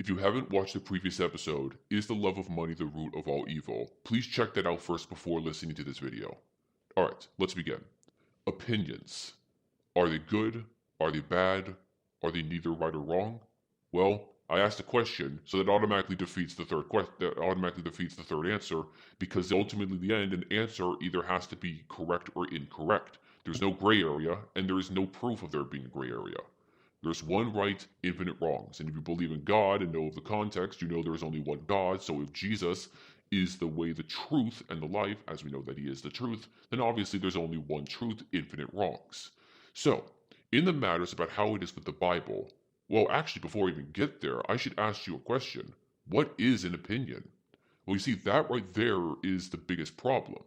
If you haven't watched the previous episode, Is the Love of Money the Root of All Evil? Please check that out first before listening to this video. Alright, let's begin. Opinions. Are they good? Are they bad? Are they neither right or wrong? Well, I asked a question, so that automatically defeats the third answer, because ultimately, in the end, an answer either has to be correct or incorrect. There's no gray area, and there is no proof of there being a gray area. There's one right, infinite wrongs. And if you believe in God and know of the context, you know there is only one God. So if Jesus is the way, the truth, and the life, as we know that he is the truth, then obviously there's only one truth, infinite wrongs. So, in the matters about how it is with the Bible, well, actually, before I even get there, I should ask you a question. What is an opinion? Well, you see, that right there is the biggest problem.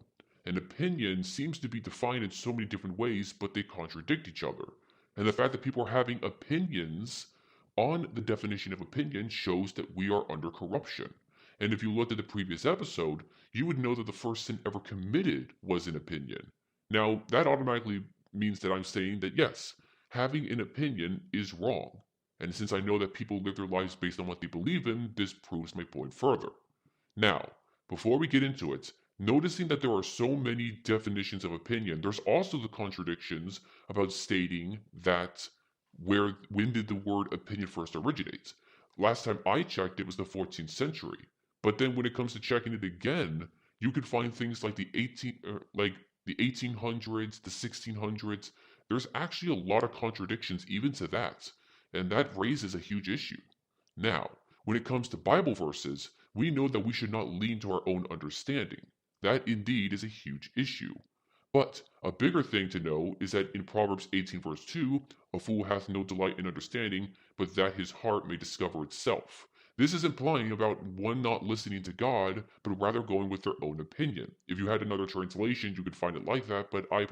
An opinion seems to be defined in so many different ways, but they contradict each other. And the fact that people are having opinions on the definition of opinion shows that we are under corruption. And if you looked at the previous episode, you would know that the first sin ever committed was an opinion. Now, that automatically means that I'm saying that yes, having an opinion is wrong. And since I know that people live their lives based on what they believe in, this proves my point further. Now, before we get into it, noticing that there are so many definitions of opinion, there's also the contradictions about stating that when did the word opinion first originate? Last time I checked, it was the 14th century. But then when it comes to checking it again, you could find things like the 1800s, the 1600s. There's actually a lot of contradictions even to that, and that raises a huge issue. Now, when it comes to Bible verses, we know that we should not lean to our own understanding. That indeed is a huge issue. But a bigger thing to know is that in Proverbs 18 verse 2, a fool hath no delight in understanding, but that his heart may discover itself. This is implying about one not listening to God, but rather going with their own opinion. If you had another translation, you could find it like that, but I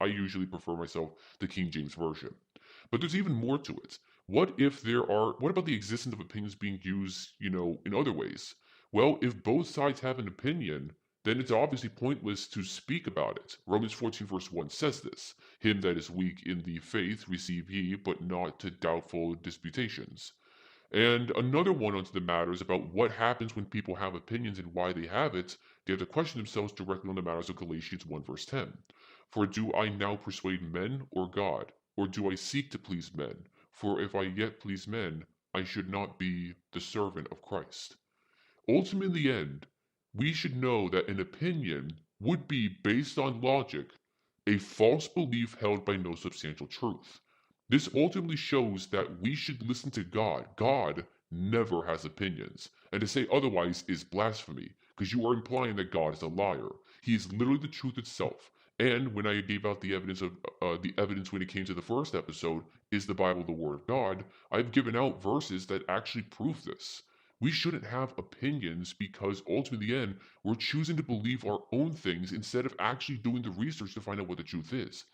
usually prefer myself the King James Version. But there's even more to it. What about the existence of opinions being used, in other ways? Well, if both sides have an opinion, then it's obviously pointless to speak about it. Romans 14 verse 1 says this, Him that is weak in the faith receive ye, but not to doubtful disputations. And another one onto the matter is about what happens when people have opinions and why they have it. They have to question themselves directly on the matters of Galatians 1 verse 10. For do I now persuade men or God? Or do I seek to please men? For if I yet please men, I should not be the servant of Christ. Ultimately, in the end, we should know that an opinion would be, based on logic, a false belief held by no substantial truth. This ultimately shows that we should listen to God. God never has opinions. And to say otherwise is blasphemy, because you are implying that God is a liar. He is literally the truth itself. And when I gave out the evidence when it came to the first episode, is the Bible the Word of God? I've given out verses that actually prove this. We shouldn't have opinions because ultimately, in the end, we're choosing to believe our own things instead of actually doing the research to find out what the truth is.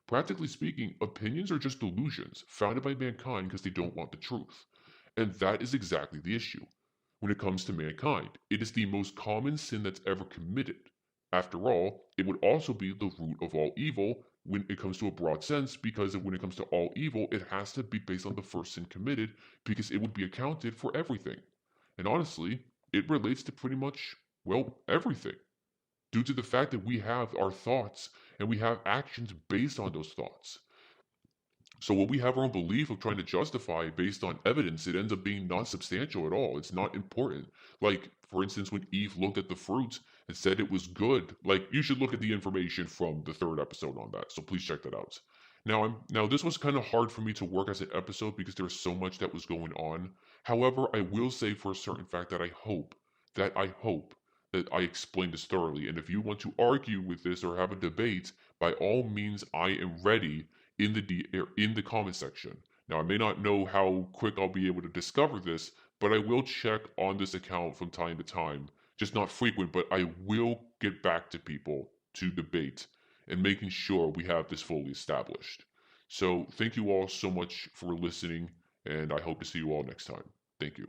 Practically speaking, opinions are just delusions founded by mankind because they don't want the truth. And that is exactly the issue. When it comes to mankind, it is the most common sin that's ever committed. After all, it would also be the root of all evil when it comes to a broad sense, because when it comes to all evil, it has to be based on the first sin committed, because it would be accounted for everything. And honestly, it relates to pretty much, well, everything, due to the fact that we have our thoughts and we have actions based on those thoughts. So when we have our own belief of trying to justify based on evidence, it ends up being not substantial at all. It's not important. Like, for instance, when Eve looked at the fruit and said it was good, like, you should look at the information from the third episode on that. So please check that out. Now this was kind of hard for me to work as an episode because there was so much that was going on. However, I will say for a certain fact that I hope that I explained this thoroughly. And if you want to argue with this or have a debate, by all means, I am ready in the comment section. Now, I may not know how quick I'll be able to discover this, but I will check on this account from time to time. Just not frequent, but I will get back to people to debate and making sure we have this fully established. So thank you all so much for listening, and I hope to see you all next time. Thank you.